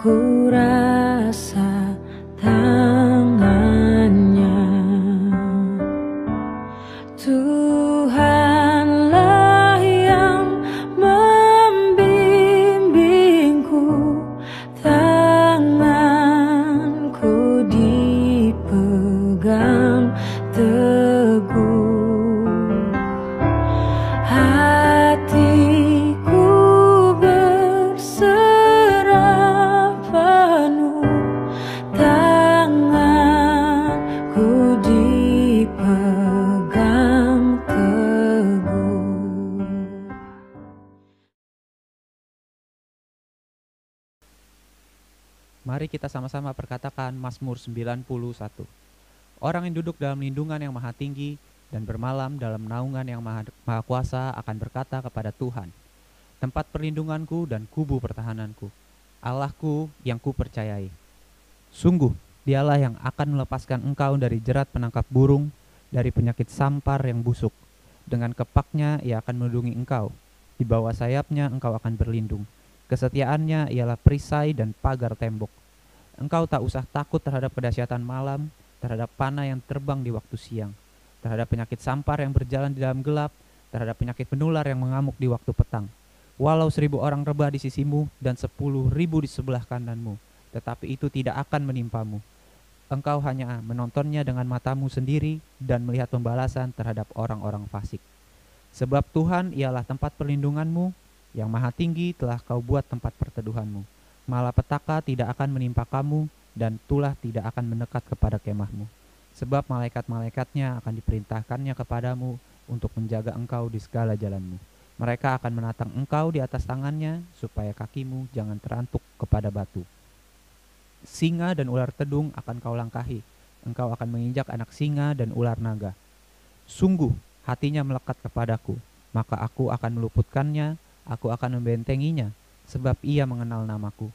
ku rasa tangannya. Tuhanlah yang membimbingku, tanganku dipegang teguh, hatiku berserah penuh, tanganku dipegang teguh. Mari kita sama-sama perkatakan Mazmur 91. Orang yang duduk dalam lindungan yang maha tinggi dan bermalam dalam naungan yang maha kuasa akan berkata kepada Tuhan, tempat perlindunganku dan kubu pertahananku, Allahku yang kupercayai. Sungguh, dialah yang akan melepaskan engkau dari jerat penangkap burung, dari penyakit sampar yang busuk. Dengan kepaknya ia akan melindungi engkau, di bawah sayapnya engkau akan berlindung. Kesetiaannya ialah perisai dan pagar tembok. Engkau tak usah takut terhadap kedahsyatan malam, terhadap panah yang terbang di waktu siang, terhadap penyakit sampar yang berjalan di dalam gelap, terhadap penyakit menular yang mengamuk di waktu petang. Walau 1000 orang rebah di sisimu dan 10.000 di sebelah kananmu, tetapi itu tidak akan menimpamu. Engkau hanya menontonnya dengan matamu sendiri dan melihat pembalasan terhadap orang-orang fasik. Sebab Tuhan ialah tempat perlindunganmu, yang maha tinggi telah kau buat tempat perteduhanmu. Malapetaka tidak akan menimpa kamu, dan tulah tidak akan mendekat kepada kemahmu. Sebab malaikat-malaikatnya akan diperintahkannya kepadamu untuk menjaga engkau di segala jalanmu. Mereka akan menatang engkau di atas tangannya, supaya kakimu jangan terantuk kepada batu. Singa dan ular tedung akan kau langkahi, engkau akan menginjak anak singa dan ular naga. Sungguh hatinya melekat kepadaku, maka aku akan meluputkannya, aku akan membentenginya, sebab ia mengenal namaku.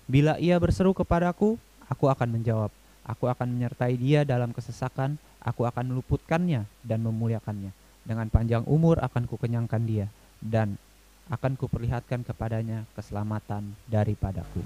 Bila ia berseru kepadaku, aku akan menjawab. Aku akan menyertai dia dalam kesesakan, aku akan meluputkannya dan memuliakannya. Dengan panjang umur akan kukenyangkan dia, dan akan kuperlihatkan kepadanya keselamatan daripadaku.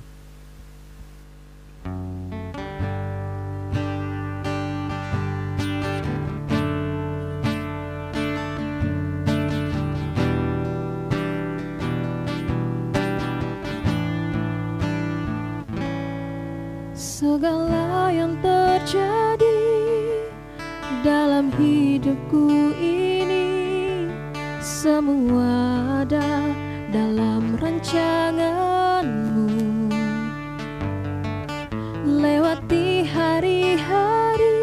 Segala yang terjadi dalam hidupku ini, semua ada dalam rancanganmu. Lewati hari-hari,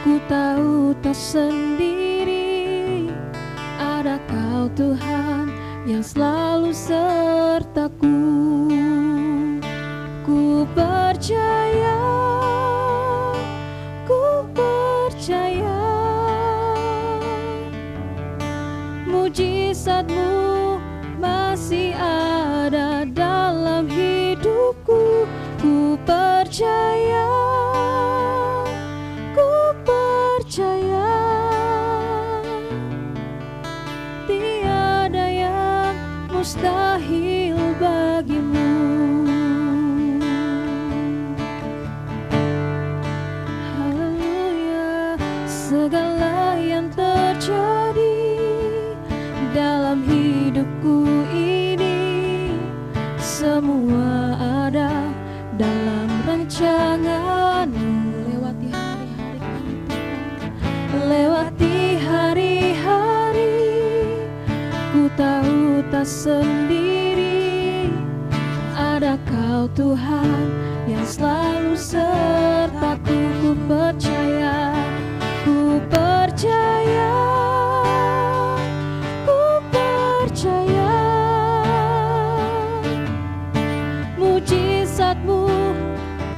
ku tahu tak sendiri, ada Kau Tuhan yang selalu sertaku. Ku percaya, mujizat-Mu masih ada dalam hidupku. Ku percaya, tiada yang mustahil bagimu. Segala yang terjadi dalam hidupku ini, semua ada dalam rancangan-Mu. Lewati hari-hari, ku tahu tak sendiri, ada Kau Tuhan yang selalu sertaku. Ku percaya, mujizat-Mu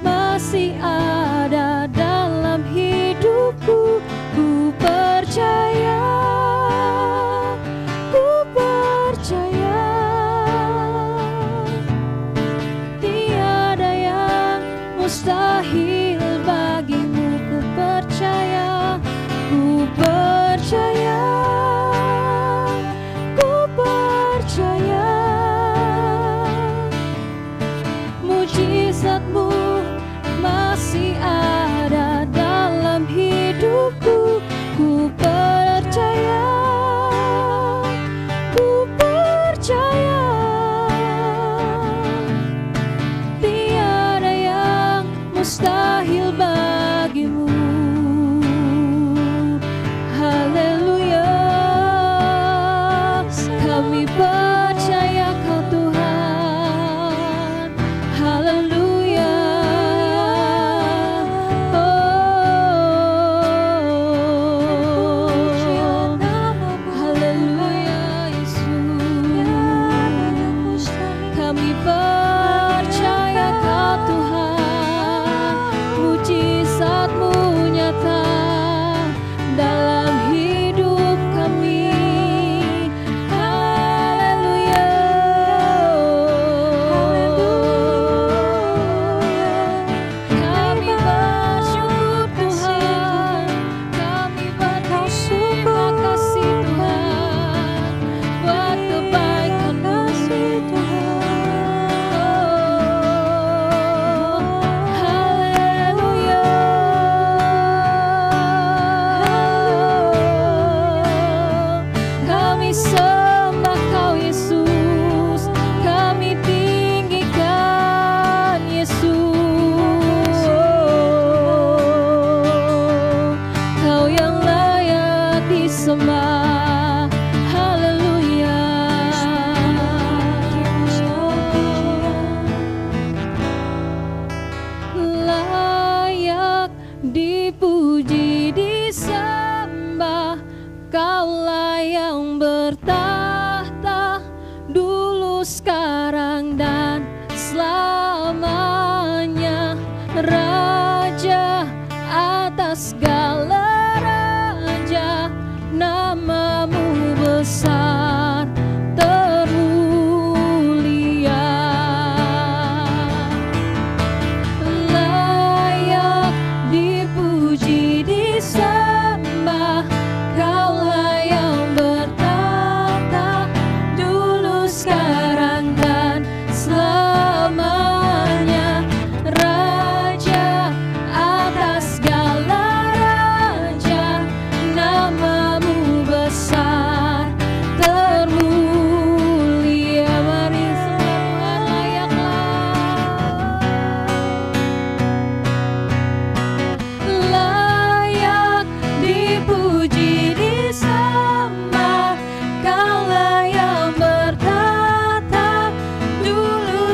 masih ada dalam hidupku. Ku percaya, tiada yang mustahil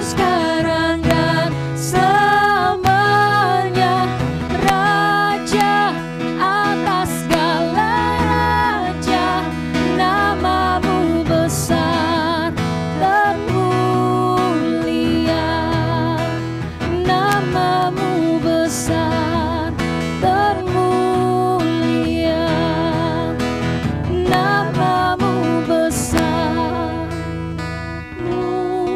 sekarang dan selamanya. Raja atas segala raja, namamu besar dan mulia. Namamu besar dan mulia. Namamu besar mulia.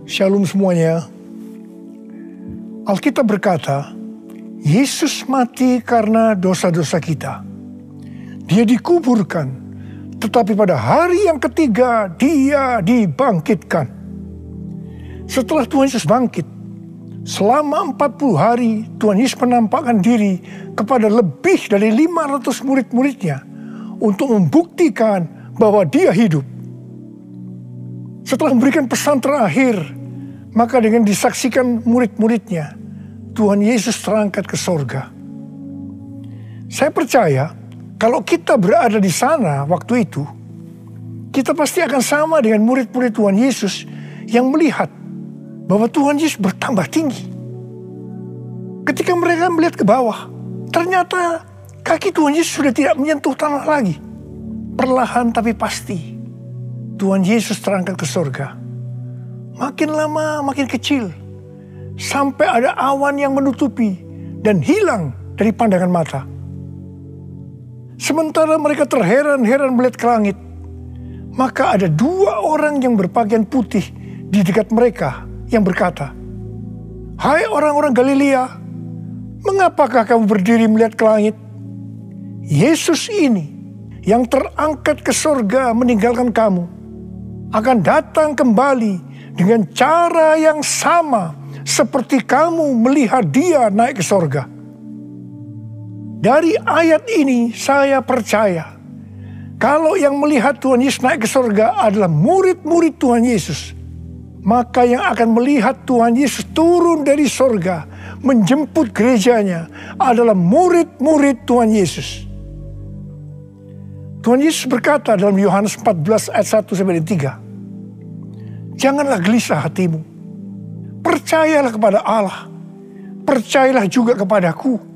Shalom semuanya. Alkitab berkata, Yesus mati karena dosa-dosa kita. Dia dikuburkan, tetapi pada hari yang ketiga dia dibangkitkan. Setelah Tuhan Yesus bangkit, selama 40 hari Tuhan Yesus menampakkan diri kepada lebih dari 500 murid-muridnya untuk membuktikan bahwa dia hidup. Setelah memberikan pesan terakhir, maka dengan disaksikan murid-muridnya, Tuhan Yesus terangkat ke sorga. Saya percaya kalau kita berada di sana waktu itu, kita pasti akan sama dengan murid-murid Tuhan Yesus yang melihat bahwa Tuhan Yesus bertambah tinggi. Ketika mereka melihat ke bawah, ternyata kaki Tuhan Yesus sudah tidak menyentuh tanah lagi. Perlahan tapi pasti, Tuhan Yesus terangkat ke sorga. Makin lama makin kecil, sampai ada awan yang menutupi dan hilang dari pandangan mata. Sementara mereka terheran-heran melihat ke langit, maka ada 2 orang yang berpakaian putih di dekat mereka yang berkata, "Hai orang-orang Galilea, mengapakah kamu berdiri melihat ke langit? Yesus ini yang terangkat ke sorga meninggalkan kamu, akan datang kembali dengan cara yang sama seperti kamu melihat dia naik ke sorga." Dari ayat ini saya percaya kalau yang melihat Tuhan Yesus naik ke sorga adalah murid-murid Tuhan Yesus, maka yang akan melihat Tuhan Yesus turun dari sorga menjemput gerejanya adalah murid-murid Tuhan Yesus. Tuhan Yesus berkata dalam Yohanes 14 ayat 1-3, "Janganlah gelisah hatimu. Percayalah kepada Allah. Percayalah juga kepadaku.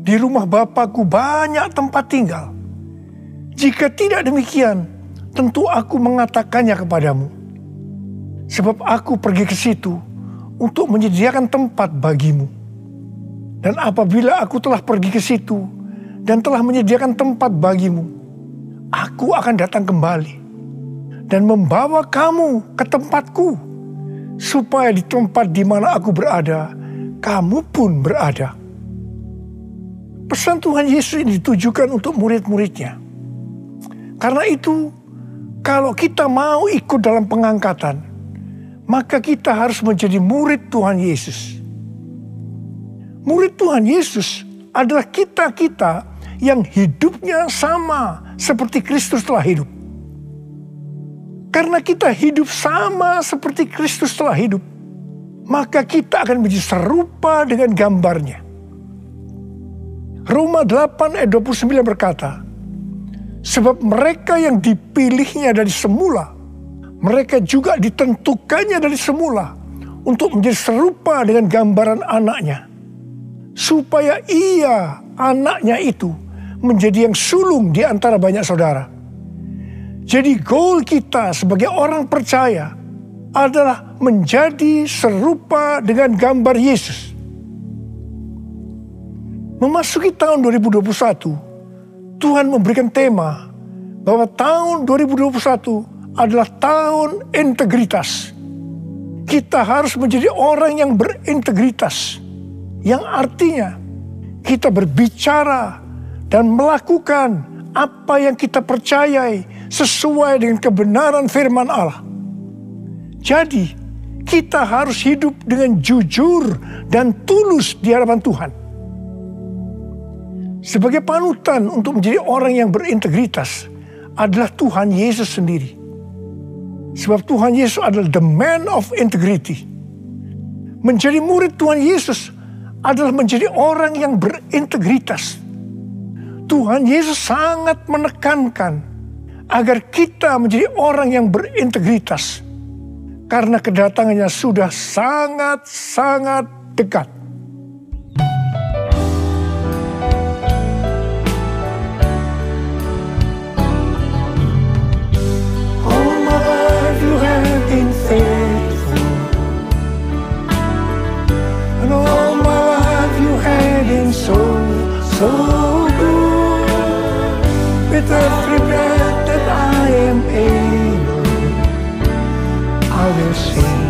Di rumah Bapa-Ku banyak tempat tinggal. Jika tidak demikian, tentu Aku mengatakannya kepadamu. Sebab Aku pergi ke situ untuk menyediakan tempat bagimu. Dan apabila Aku telah pergi ke situ dan telah menyediakan tempat bagimu, Aku akan datang kembali dan membawa kamu ke tempatku, supaya di tempat di mana Aku berada, kamu pun berada." Pesan Tuhan Yesus ini ditujukan untuk murid-muridnya. Karena itu, kalau kita mau ikut dalam pengangkatan, maka kita harus menjadi murid Tuhan Yesus. Murid Tuhan Yesus adalah kita-kita yang hidupnya sama seperti Kristus telah hidup. Karena kita hidup sama seperti Kristus telah hidup, maka kita akan menjadi serupa dengan gambarnya. Roma 8 ayat 29 berkata, "Sebab mereka yang dipilihnya dari semula, mereka juga ditentukannya dari semula untuk menjadi serupa dengan gambaran anaknya, supaya ia, anaknya itu, menjadi yang sulung di antara banyak saudara." Jadi goal kita sebagai orang percaya adalah menjadi serupa dengan gambar Yesus. Memasuki tahun 2021, Tuhan memberikan tema bahwa tahun 2021 adalah tahun integritas. Kita harus menjadi orang yang berintegritas, yang artinya kita berbicara dan melakukan apa yang kita percayai sesuai dengan kebenaran firman Allah. Jadi, kita harus hidup dengan jujur dan tulus di hadapan Tuhan. Sebagai panutan untuk menjadi orang yang berintegritas adalah Tuhan Yesus sendiri. Sebab Tuhan Yesus adalah the man of integrity. Menjadi murid Tuhan Yesus adalah menjadi orang yang berintegritas. Tuhan Yesus sangat menekankan agar kita menjadi orang yang berintegritas. Karena kedatangannya sudah sangat-sangat dekat. All my life you have been faithful. And all my life you have been so good. With every breath that I am able, I will sing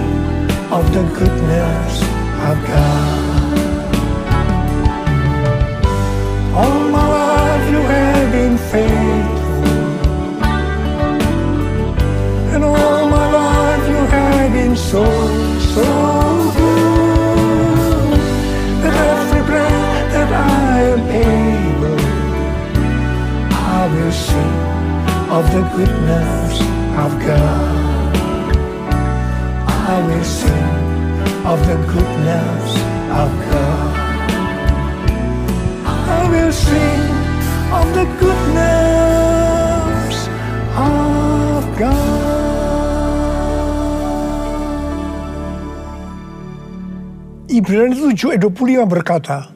of the goodness of God. All my life you have been faithful, and all my life you have been so good. With every breath that I am able, I will sing of the goodness of God. I will sing of the goodness of God. I will sing of the goodness of God. Ibrani 7 ayat 25 berkata,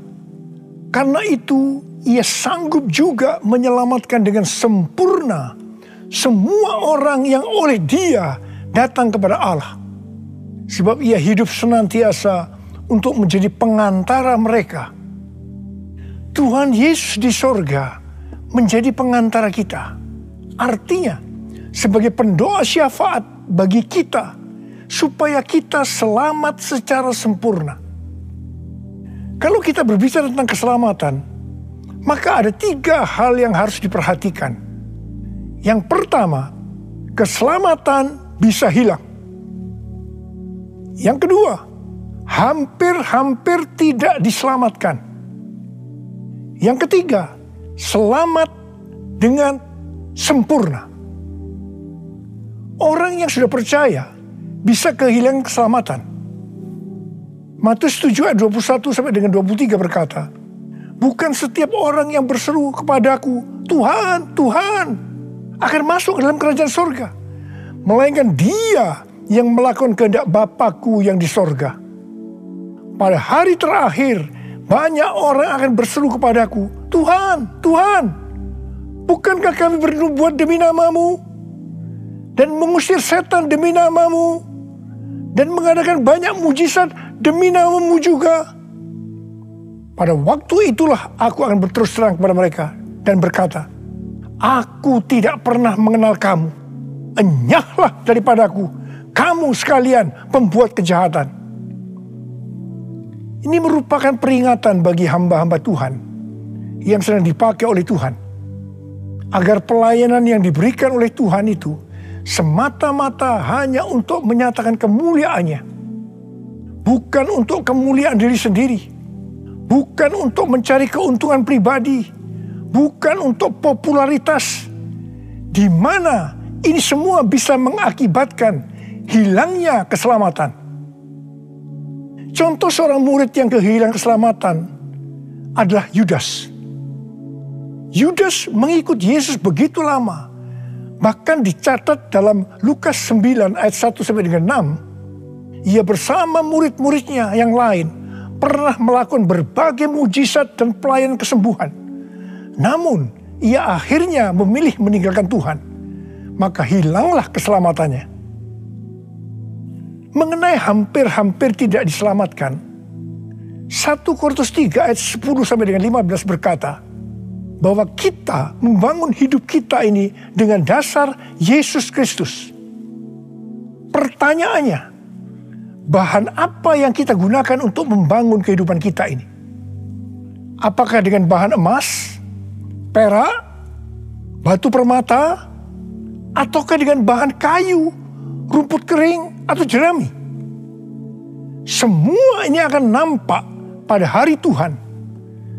karena itu ia sanggup juga menyelamatkan dengan sempurna semua orang yang oleh Dia datang kepada Allah. Sebab ia hidup senantiasa untuk menjadi pengantara mereka. Tuhan Yesus di sorga menjadi pengantara kita. Artinya, sebagai pendoa syafaat bagi kita, supaya kita selamat secara sempurna. Kalau kita berbicara tentang keselamatan, maka ada 3 hal yang harus diperhatikan. Yang pertama, keselamatan bisa hilang. Yang kedua, hampir-hampir tidak diselamatkan. Yang ketiga, selamat dengan sempurna. Orang yang sudah percaya bisa kehilangan keselamatan. Matius 7 ayat 21 sampai dengan 23 berkata, bukan setiap orang yang berseru kepadaku, Tuhan, Tuhan, akan masuk ke dalam kerajaan sorga, melainkan dia yang melakukan kehendak Bapakku yang di sorga. Pada hari terakhir, banyak orang akan berseru kepadaku, Tuhan, Tuhan, bukankah kami bernubuat demi namamu, dan mengusir setan demi namamu, dan mengadakan banyak mujizat demi namamu juga? Pada waktu itulah aku akan berterus terang kepada mereka, dan berkata, aku tidak pernah mengenal kamu, enyahlah daripadaku, kamu sekalian pembuat kejahatan. Ini merupakan peringatan bagi hamba-hamba Tuhan yang sedang dipakai oleh Tuhan, agar pelayanan yang diberikan oleh Tuhan itu semata-mata hanya untuk menyatakan kemuliaannya, bukan untuk kemuliaan diri sendiri, bukan untuk mencari keuntungan pribadi, bukan untuk popularitas, di mana ini semua bisa mengakibatkan hilangnya keselamatan. Contoh seorang murid yang kehilangan keselamatan adalah Yudas. Yudas mengikut Yesus begitu lama. Bahkan dicatat dalam Lukas 9 ayat 1 sampai dengan 6. Ia bersama murid-muridnya yang lain pernah melakukan berbagai mujizat dan pelayanan kesembuhan. Namun ia akhirnya memilih meninggalkan Tuhan. Maka hilanglah keselamatannya. Mengenai hampir-hampir tidak diselamatkan, 1 Korintus 3 ayat 10 sampai dengan 15 berkata, bahwa kita membangun hidup kita ini dengan dasar Yesus Kristus. Pertanyaannya, bahan apa yang kita gunakan untuk membangun kehidupan kita ini? Apakah dengan bahan emas, perak, batu permata, ataukah dengan bahan kayu, rumput kering, atau jerami. Semua ini akan nampak pada hari Tuhan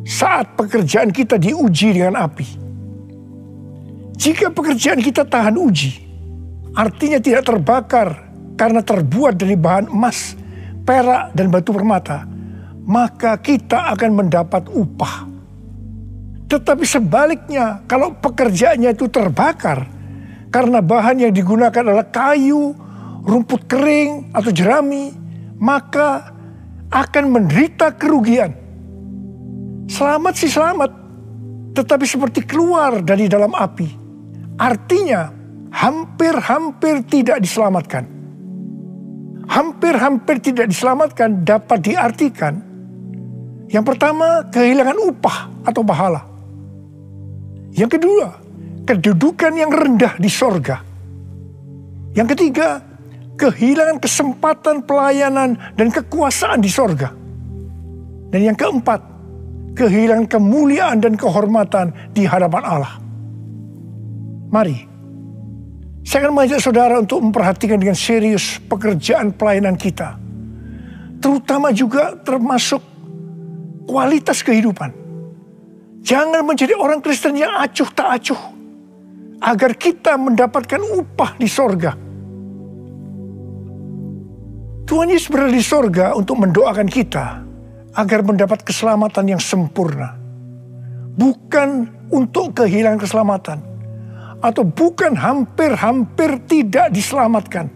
saat pekerjaan kita diuji dengan api. Jika pekerjaan kita tahan uji, artinya tidak terbakar karena terbuat dari bahan emas, perak, dan batu permata, maka kita akan mendapat upah. Tetapi sebaliknya, kalau pekerjaannya itu terbakar karena bahan yang digunakan adalah kayu, rumput kering, atau jerami, maka akan menderita kerugian. Selamat sih selamat, tetapi seperti keluar dari dalam api. Artinya hampir-hampir tidak diselamatkan. Hampir-hampir tidak diselamatkan dapat diartikan, yang pertama, kehilangan upah atau pahala. Yang kedua, kedudukan yang rendah di sorga. Yang ketiga, kehilangan kesempatan pelayanan dan kekuasaan di sorga. Dan yang keempat, kehilangan kemuliaan dan kehormatan di hadapan Allah. Mari, saya akan mengajak saudara untuk memperhatikan dengan serius pekerjaan pelayanan kita. Terutama juga termasuk kualitas kehidupan. Jangan menjadi orang Kristen yang acuh tak acuh, agar kita mendapatkan upah di sorga. Tuhan Yesus berada di sorga untuk mendoakan kita agar mendapat keselamatan yang sempurna. Bukan untuk kehilangan keselamatan, atau bukan hampir-hampir tidak diselamatkan.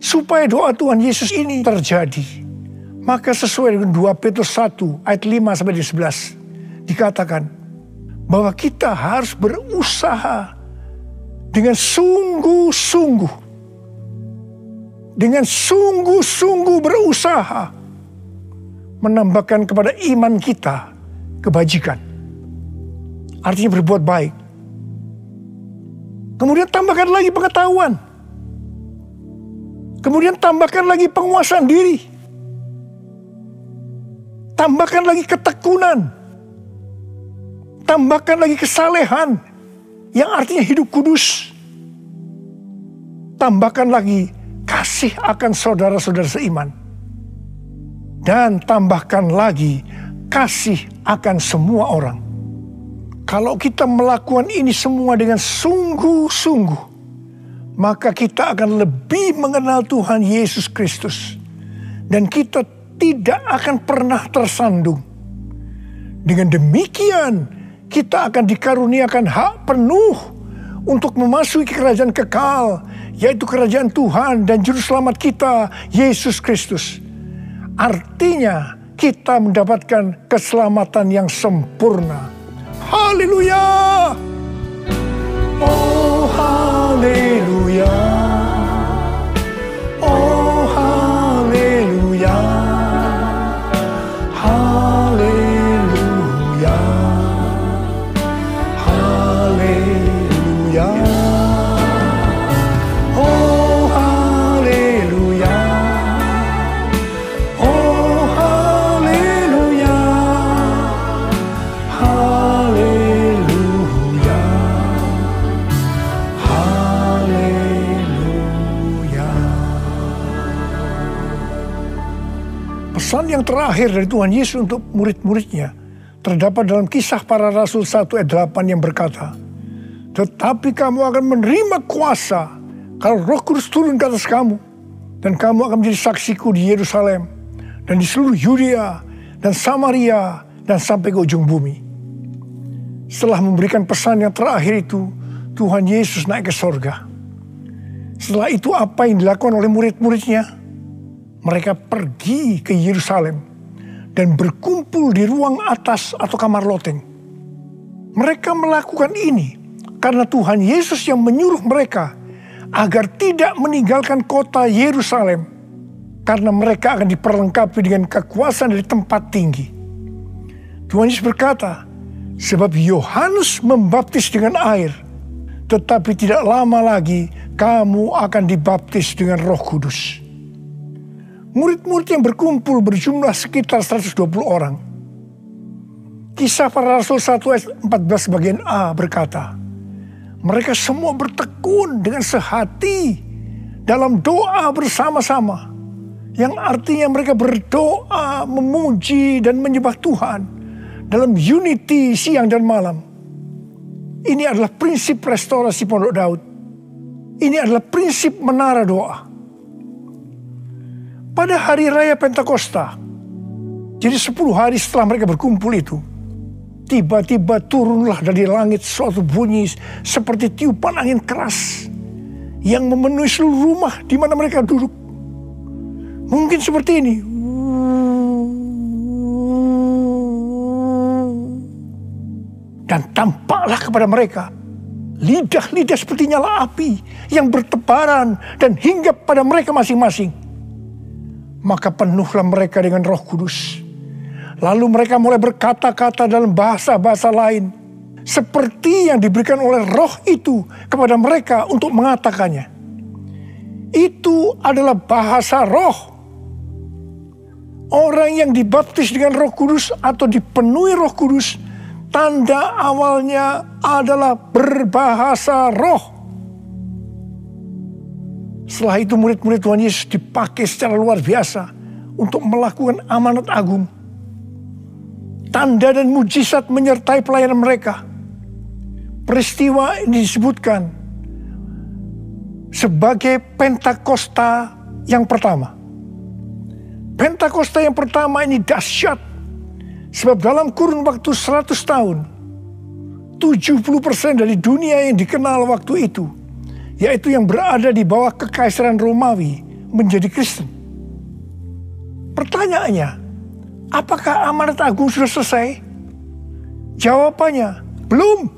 Supaya doa Tuhan Yesus ini terjadi, maka sesuai dengan 2 Petrus 1 ayat 5-11 dikatakan bahwa kita harus berusaha dengan sungguh-sungguh. Dengan sungguh-sungguh berusaha menambahkan kepada iman kita kebajikan. Artinya berbuat baik. Kemudian tambahkan lagi pengetahuan. Kemudian tambahkan lagi penguasaan diri. Tambahkan lagi ketekunan. Tambahkan lagi kesalehan, yang artinya hidup kudus. Tambahkan lagi kasih akan saudara-saudara seiman. Dan tambahkan lagi kasih akan semua orang. Kalau kita melakukan ini semua dengan sungguh-sungguh, maka kita akan lebih mengenal Tuhan Yesus Kristus. Dan kita tidak akan pernah tersandung. Dengan demikian, kita akan dikaruniakan hak penuh untuk memasuki kerajaan kekal, yaitu kerajaan Tuhan dan Juru Selamat kita, Yesus Kristus. Artinya, kita mendapatkan keselamatan yang sempurna. Haleluya! Oh, haleluya! Oh, haleluya! Haleluya! Haleluya! Oh, haleluya! Oh, haleluya! Haleluya! Haleluya! Pesan yang terakhir dari Tuhan Yesus untuk murid-muridnya terdapat dalam Kisah Para Rasul 1 ayat 8 yang berkata, "Tetapi kamu akan menerima kuasa kalau Roh Kudus turun ke atas kamu, dan kamu akan menjadi saksiku di Yerusalem dan di seluruh Yudea dan Samaria dan sampai ke ujung bumi." Setelah memberikan pesan yang terakhir itu, Tuhan Yesus naik ke sorga. Setelah itu apa yang dilakukan oleh murid-muridnya? Mereka pergi ke Yerusalem dan berkumpul di ruang atas atau kamar loteng. Mereka melakukan ini karena Tuhan Yesus yang menyuruh mereka agar tidak meninggalkan kota Yerusalem, karena mereka akan diperlengkapi dengan kekuasaan dari tempat tinggi. Tuhan Yesus berkata, sebab Yohanes membaptis dengan air, tetapi tidak lama lagi kamu akan dibaptis dengan Roh Kudus. Murid-murid yang berkumpul berjumlah sekitar 120 orang. Kisah Para Rasul 1 ayat 14 bagian A berkata, mereka semua bertekun dengan sehati dalam doa bersama-sama, yang artinya mereka berdoa, memuji dan menyembah Tuhan dalam unity siang dan malam. Ini adalah prinsip restorasi Pondok Daud. Ini adalah prinsip menara doa. Pada hari raya Pentakosta, jadi 10 hari setelah mereka berkumpul itu, tiba-tiba turunlah dari langit suatu bunyi seperti tiupan angin keras yang memenuhi seluruh rumah di mana mereka duduk. Mungkin seperti ini. Dan tampaklah kepada mereka lidah-lidah seperti nyala api yang bertebaran dan hinggap pada mereka masing-masing. Maka penuhlah mereka dengan Roh Kudus. Lalu mereka mulai berkata-kata dalam bahasa-bahasa lain, seperti yang diberikan oleh Roh itu kepada mereka untuk mengatakannya. Itu adalah bahasa Roh. Orang yang dibaptis dengan Roh Kudus atau dipenuhi Roh Kudus, tanda awalnya adalah berbahasa roh. Setelah itu murid-murid Tuhan Yesus dipakai secara luar biasa untuk melakukan amanat agung. Tanda dan mujizat menyertai pelayanan mereka. Peristiwa ini disebutkan sebagai Pentakosta yang pertama. Pentakosta yang pertama ini dahsyat. Sebab dalam kurun waktu 100 tahun, 70% dari dunia yang dikenal waktu itu, yaitu yang berada di bawah kekaisaran Romawi, menjadi Kristen. Pertanyaannya, apakah amanat agung sudah selesai? Jawabannya, belum.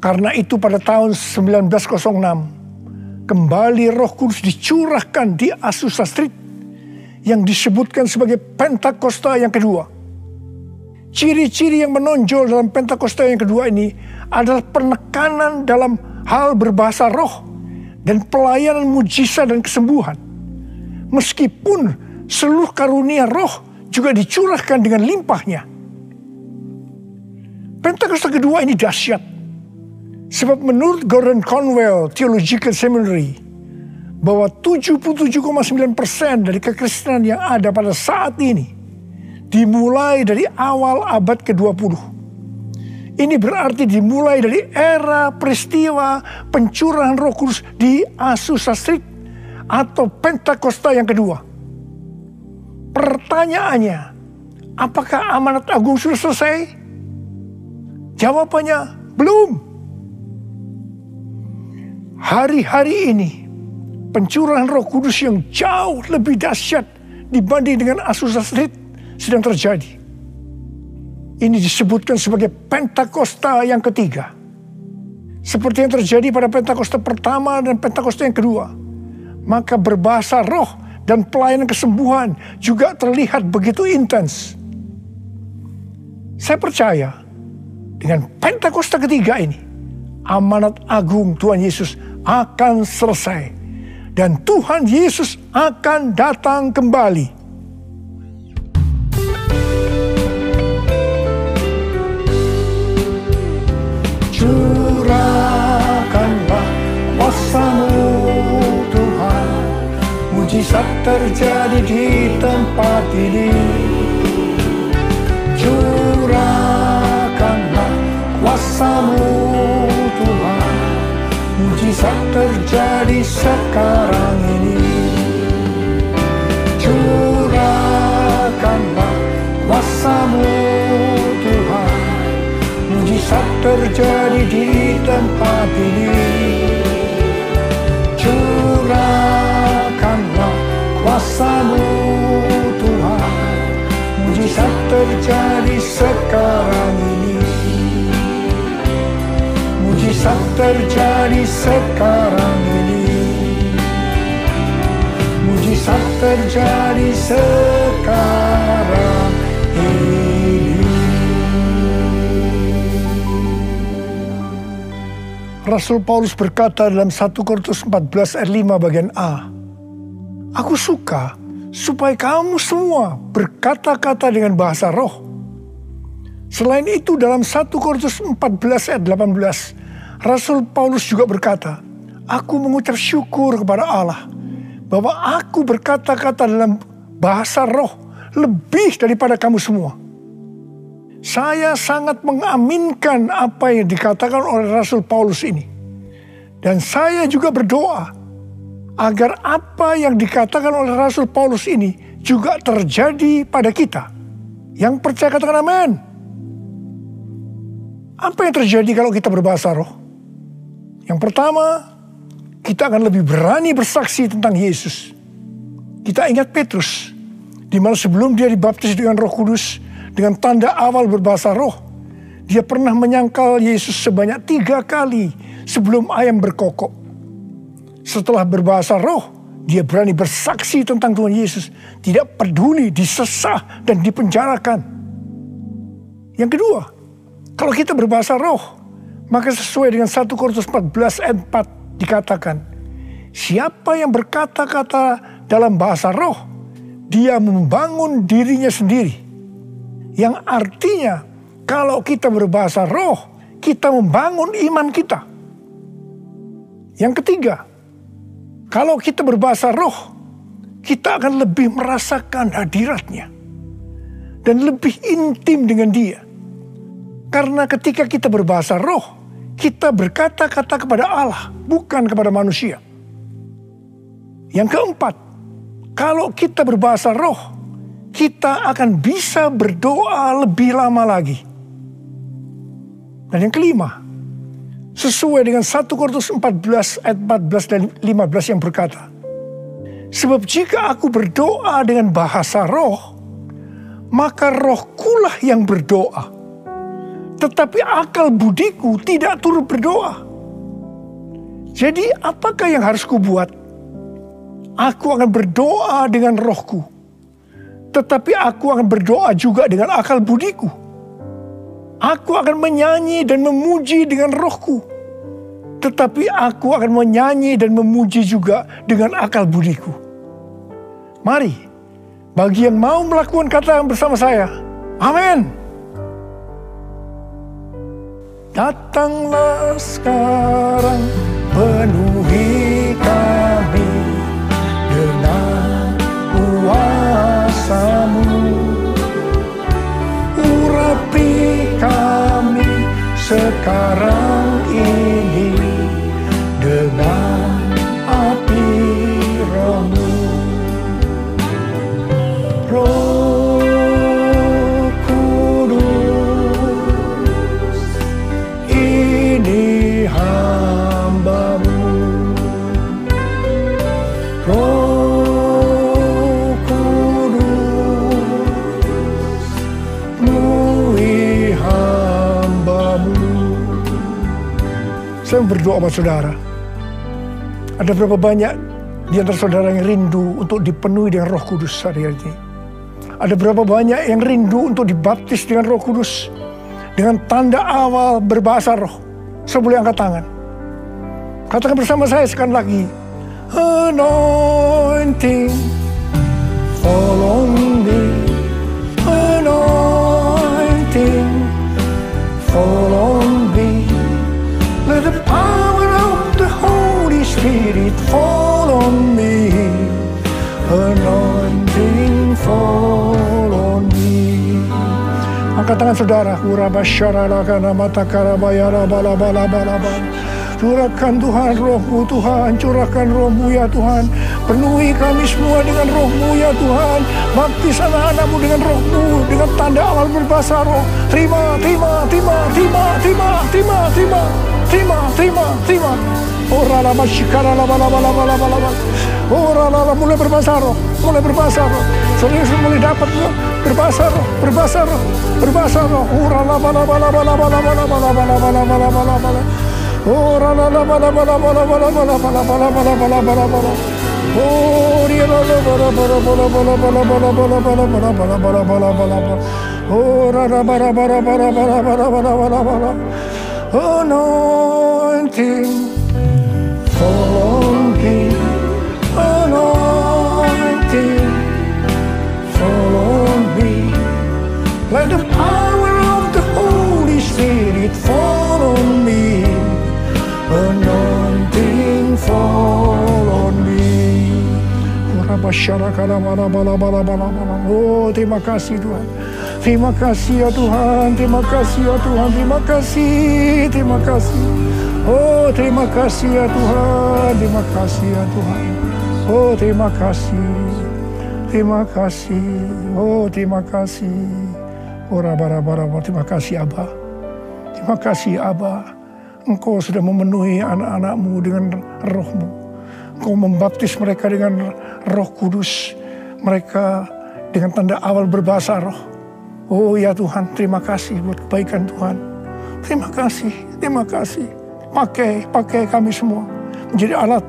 Karena itu pada tahun 1906, kembali Roh Kudus dicurahkan di Azusa Street, yang disebutkan sebagai Pentakosta yang kedua. Ciri-ciri yang menonjol dalam Pentakosta yang kedua ini adalah penekanan dalam hal berbahasa roh dan pelayanan mujizat dan kesembuhan. Meskipun seluruh karunia roh juga dicurahkan dengan limpahnya. Pentakosta kedua ini dahsyat. Sebab menurut Gordon Conwell Theological Seminary, bahwa 77,9% dari kekristenan yang ada pada saat ini dimulai dari awal abad ke-20. Ini berarti dimulai dari era peristiwa pencurahan Roh Kudus di Azusa Street atau Pentakosta yang kedua. Pertanyaannya, apakah amanat agung sudah selesai? Jawabannya, belum. Hari-hari ini pencurahan Roh Kudus yang jauh lebih dahsyat dibanding dengan Azusa Street sedang terjadi. Ini disebutkan sebagai Pentakosta yang ketiga. Seperti yang terjadi pada Pentakosta pertama dan Pentakosta yang kedua. Maka berbahasa roh dan pelayanan kesembuhan juga terlihat begitu intens. Saya percaya dengan Pentakosta ketiga ini, amanat agung Tuhan Yesus akan selesai. Dan Tuhan Yesus akan datang kembali. Curahkanlah kuasa-Mu Tuhan, mujizat terjadi di tempat ini. Curahkanlah kuasa-Mu Tuhan, mujizat terjadi sekarang ini. Curahkanlah kuasa-Mu Tuhan, mujizat terjadi di tempat ini. Curahkanlah kuasa-Mu Tuhan, mujizat terjadi sekarang ini. Mujizat terjadi sekarang ini. Mujizat terjadi sekarang ini. Rasul Paulus berkata dalam 1 Korintus 14 ayat 5 bagian A, "Aku suka supaya kamu semua berkata-kata dengan bahasa roh." Selain itu dalam 1 Korintus 14 ayat 18, Rasul Paulus juga berkata, aku mengucap syukur kepada Allah bahwa aku berkata-kata dalam bahasa roh lebih daripada kamu semua. Saya sangat mengaminkan apa yang dikatakan oleh Rasul Paulus ini. Dan saya juga berdoa agar apa yang dikatakan oleh Rasul Paulus ini juga terjadi pada kita. Yang percaya katakan amin. Apa yang terjadi kalau kita berbahasa roh? Yang pertama, kita akan lebih berani bersaksi tentang Yesus. Kita ingat Petrus, di mana sebelum dia dibaptis dengan Roh Kudus, dengan tanda awal berbahasa roh, dia pernah menyangkal Yesus sebanyak 3 kali sebelum ayam berkokok. Setelah berbahasa roh, dia berani bersaksi tentang Tuhan Yesus, tidak peduli disesah dan dipenjarakan. Yang kedua, kalau kita berbahasa roh, maka sesuai dengan 1 Korintus 14 ayat 4 dikatakan, siapa yang berkata-kata dalam bahasa roh, dia membangun dirinya sendiri. Yang artinya, kalau kita berbahasa roh, kita membangun iman kita. Yang ketiga, kalau kita berbahasa roh, kita akan lebih merasakan hadiratnya. Dan lebih intim dengan dia. Karena ketika kita berbahasa roh, kita berkata-kata kepada Allah, bukan kepada manusia. Yang keempat, kalau kita berbahasa roh, kita akan bisa berdoa lebih lama lagi. Dan yang kelima, sesuai dengan 1 Korintus 14 ayat 14 dan 15 yang berkata, sebab jika aku berdoa dengan bahasa roh, maka rohkulah yang berdoa. Tetapi akal budiku tidak turut berdoa. Jadi apakah yang harus kubuat? Aku akan berdoa dengan rohku. Tetapi aku akan berdoa juga dengan akal budiku. Aku akan menyanyi dan memuji dengan rohku. Tetapi aku akan menyanyi dan memuji juga dengan akal budiku. Mari, bagi yang mau melakukan kata bersama saya, amin. Datanglah sekarang, penuhi kami dengan kuasa-Mu. Urapi kami sekarang ini dengan api Roh-Mu. Roh Kudus, ini hamba-Mu. Roh Kudus, penuhi hamba-Mu. Saya berdoa buat saudara. Ada berapa banyak di antara saudara yang rindu untuk dipenuhi dengan Roh Kudus hari ini? Ada berapa banyak yang rindu untuk dibaptis dengan Roh Kudus, dengan tanda awal berbahasa roh? Saya boleh angkat tangan. Katakan bersama saya sekali lagi. Anointing, fall on me. Anointing, fall on me. Let the power of the Holy Spirit fall on me. Anointing, fall on me. Angkat tangan saudara. Curahkan Tuhan Roh-Mu Tuhan, curahkan Roh-Mu ya Tuhan. Penuhi kami semua dengan Roh-Mu ya Tuhan. Baptis anak-anak-Mu dengan Roh-Mu, dengan tanda awal berbahasa roh. Terima. Ora la masyikara la bala. Ora la mulai berbahasa roh. Saudara mulai dapat berbahasa roh. Ora la bala. Ora la bala. Oh, dia la bala. Ora la bala. Anointing, fall on me. Anointing, fall on me. Let the power of the Holy Spirit fall on me. Anointing, fall fall on me. Oh, terima kasih Tuhan. Terima kasih ya Tuhan, terima kasih ya Tuhan, terima kasih, terima kasih. Oh, terima kasih ya Tuhan, terima kasih ya Tuhan. Oh, terima kasih, terima kasih. Oh, terima kasih. Oh, terima kasih Abba. Terima kasih Abba. Engkau sudah memenuhi anak-anak-Mu dengan roh-Mu. Engkau membaptis mereka dengan Roh Kudus. Mereka dengan tanda awal berbahasa roh. Oh ya Tuhan, terima kasih buat kebaikan Tuhan. Terima kasih, terima kasih. Pakai kami semua menjadi alat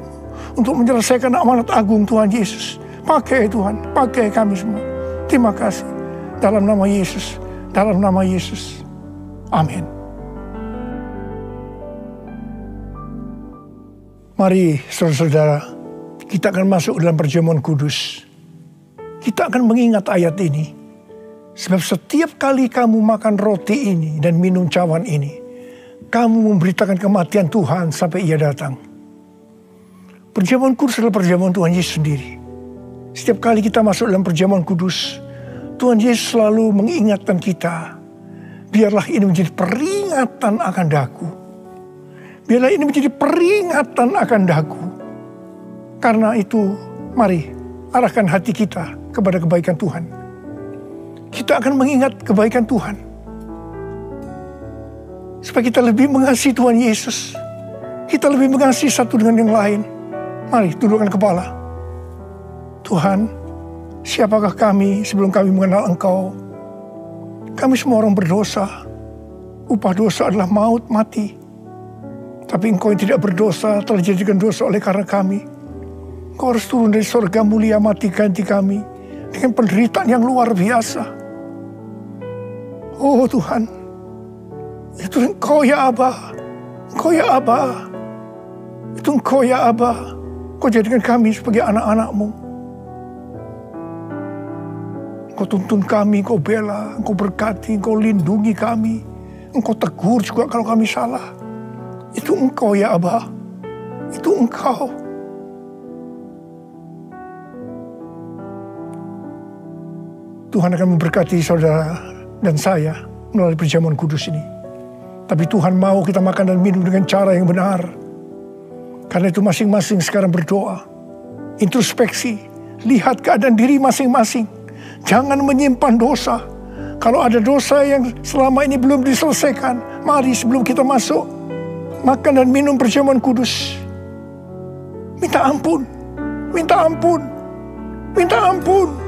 untuk menyelesaikan amanat agung Tuhan Yesus. Pakai Tuhan, pakai kami semua. Terima kasih. Dalam nama Yesus, dalam nama Yesus. Amin. Mari saudara-saudara, kita akan masuk dalam perjamuan kudus. Kita akan mengingat ayat ini. Sebab setiap kali kamu makan roti ini dan minum cawan ini, kamu memberitakan kematian Tuhan sampai Ia datang. Perjamuan kudus adalah perjamuan Tuhan Yesus sendiri. Setiap kali kita masuk dalam perjamuan kudus, Tuhan Yesus selalu mengingatkan kita, biarlah ini menjadi peringatan akan daku. Biarlah ini menjadi peringatan akan daku. Karena itu, mari arahkan hati kita kepada kebaikan Tuhan. Kita akan mengingat kebaikan Tuhan. Supaya kita lebih mengasihi Tuhan Yesus. Kita lebih mengasihi satu dengan yang lain. Mari tundukkan kepala. Tuhan, siapakah kami sebelum kami mengenal Engkau? Kami semua orang berdosa. Upah dosa adalah maut, mati. Tapi Engkau yang tidak berdosa telah dijadikan dosa oleh karena kami. Engkau harus turun dari surga mulia, mati ganti kami dengan penderitaan yang luar biasa. Oh Tuhan, itu Engkau ya Abba, Engkau ya Abba, itu Engkau ya Abba. Engkau jadikan kami sebagai anak-anak-Mu. Engkau tuntun kami, Engkau bela, Engkau berkati, Engkau lindungi kami. Engkau tegur juga kalau kami salah. Itu Engkau ya Abba, itu Engkau. Tuhan akan memberkati saudara dan saya melalui perjamuan kudus ini. Tapi Tuhan mau kita makan dan minum dengan cara yang benar. Karena itu masing-masing sekarang berdoa. Introspeksi. Lihat keadaan diri masing-masing. Jangan menyimpan dosa. Kalau ada dosa yang selama ini belum diselesaikan, mari sebelum kita masuk makan dan minum perjamuan kudus, minta ampun. Minta ampun. Minta ampun.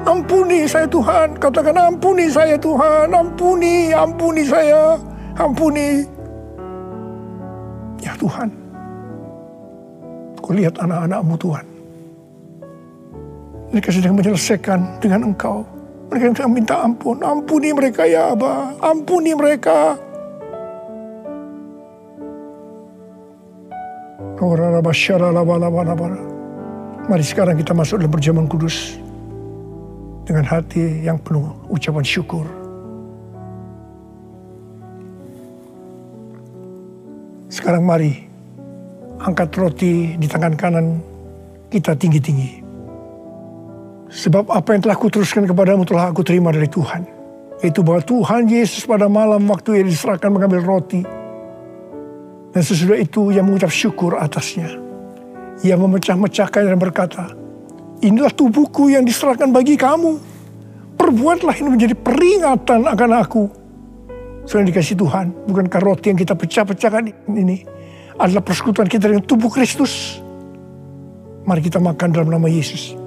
Ampuni saya Tuhan, katakan ampuni saya Tuhan, ampuni saya, ampuni. Ya Tuhan, Kau lihat anak-anak-Mu Tuhan. Mereka sedang menyelesaikan dengan Engkau. Mereka sedang minta ampun, ampuni mereka ya Abba, ampuni mereka. Mari sekarang kita masuk dalam perjamuan kudus. Dengan hati yang penuh ucapan syukur. Sekarang mari angkat roti di tangan kanan kita tinggi-tinggi. Sebab apa yang telah kuteruskan kepadamu telah aku terima dari Tuhan. Yaitu bahwa Tuhan Yesus pada malam waktu Ia diserahkan mengambil roti. Dan sesudah itu Ia mengucap syukur atasnya. Ia memecah-mecahkan dan berkata, inilah tubuhku yang diserahkan bagi kamu. Perbuatlah ini menjadi peringatan akan aku. Saudara dikasih Tuhan, bukankah roti yang kita pecah-pecahkan ini adalah persekutuan kita dengan tubuh Kristus? Mari kita makan dalam nama Yesus.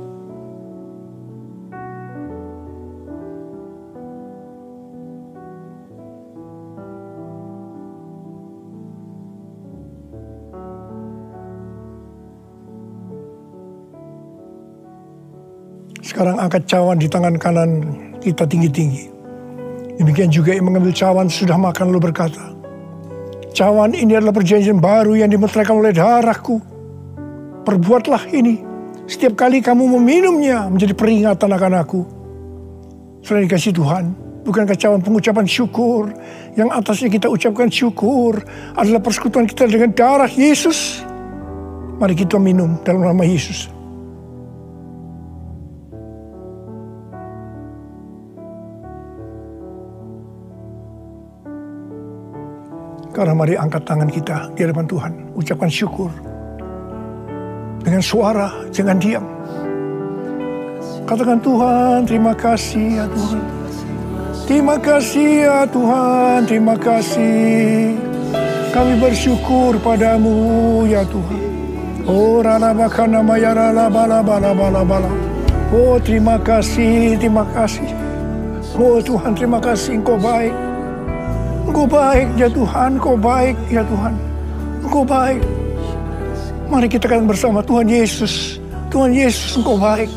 Sekarang angkat cawan di tangan kanan kita tinggi-tinggi. Demikian juga yang mengambil cawan sudah makan lalu berkata, cawan ini adalah perjanjian baru yang dimeteraikan oleh darahku. Perbuatlah ini setiap kali kamu meminumnya menjadi peringatan akan aku. Saudara dikasih Tuhan, bukankah cawan pengucapan syukur yang atasnya kita ucapkan syukur adalah persekutuan kita dengan darah Yesus? Mari kita minum dalam nama Yesus. Karena mari angkat tangan kita di hadapan Tuhan. Ucapkan syukur. Dengan suara, jangan diam. Katakan, Tuhan, terima kasih ya Tuhan. Terima kasih ya Tuhan, terima kasih. Kami bersyukur padamu ya Tuhan. Oh, ralabakana mayara labala bala bala bala. Oh, terima kasih, terima kasih. Oh Tuhan, terima kasih, Engkau baik. Engkau baik ya Tuhan, Engkau baik ya Tuhan. Engkau baik. Mari kita katakan bersama, Tuhan Yesus. Tuhan Yesus, Engkau baik.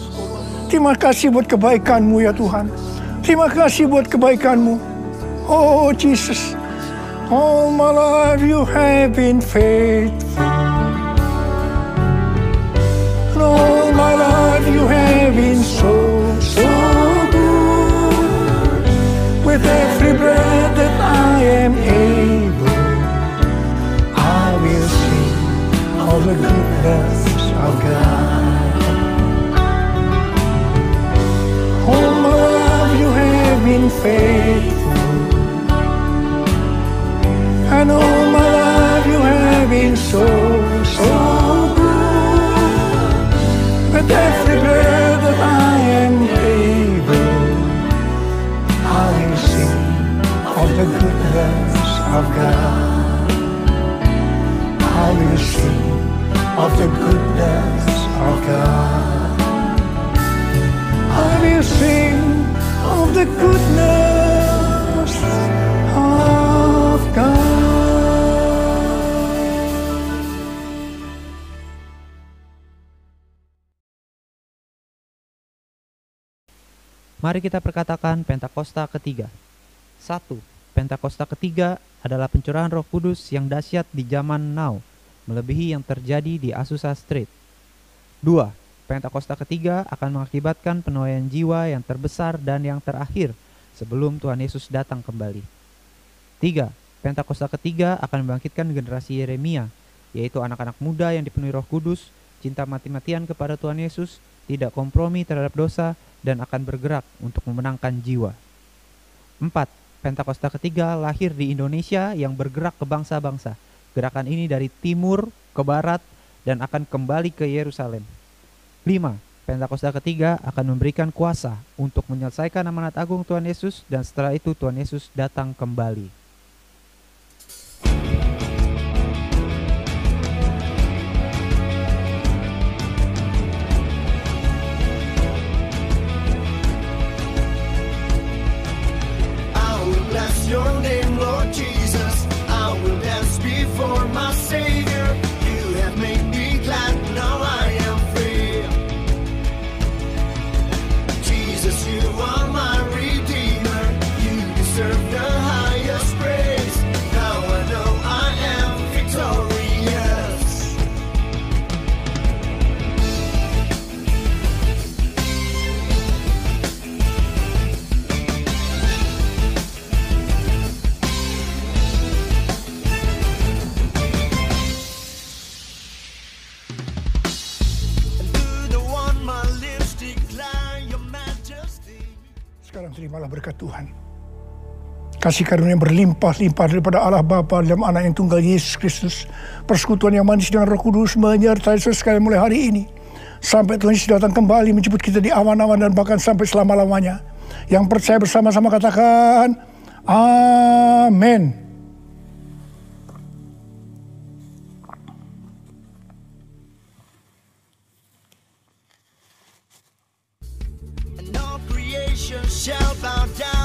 Terima kasih buat kebaikan-Mu ya Tuhan. Terima kasih buat kebaikan-Mu. Oh Jesus. All my life you have been faithful. All my life you have been so good. With every breath that I am able, I will sing all the goodness of God. All my life you have been faithful, and all my life you have been so good. With every breath that I am able, I will sing of the goodness of God. I will sing of the goodness of God. I will sing of the goodness of God. Mari kita perkatakan Pentakosta ketiga. 1. Pentakosta ketiga adalah pencurahan Roh Kudus yang dahsyat di zaman now, melebihi yang terjadi di Azusa Street. 2. Pentakosta ketiga akan mengakibatkan penuaian jiwa yang terbesar dan yang terakhir sebelum Tuhan Yesus datang kembali. 3. Pentakosta ketiga akan membangkitkan generasi Yeremia, yaitu anak-anak muda yang dipenuhi Roh Kudus, cinta mati-matian kepada Tuhan Yesus, tidak kompromi terhadap dosa, dan akan bergerak untuk memenangkan jiwa. 4. Pentakosta ketiga lahir di Indonesia yang bergerak ke bangsa-bangsa. Gerakan ini dari timur ke barat dan akan kembali ke Yerusalem. 5. Pentakosta ketiga akan memberikan kuasa untuk menyelesaikan amanat agung Tuhan Yesus, dan setelah itu Tuhan Yesus datang kembali. Your name, Lord Jesus, I will dance before my Savior. You have made me glad, now I am free. Jesus, you are my Redeemer. You deserve the highest praise. Now I know I am victorious. Sekarang terimalah berkat Tuhan. Kasih karunia berlimpah-limpah daripada Allah Bapa dalam Anak yang tunggal Yesus Kristus. Persekutuan yang manis dengan Roh Kudus menyertai saudara sekalian mulai hari ini. Sampai Tuhan Yesus datang kembali menjemput kita di awan-awan dan bahkan sampai selama-lamanya. Yang percaya bersama-sama katakan, Amin. Shall bow down.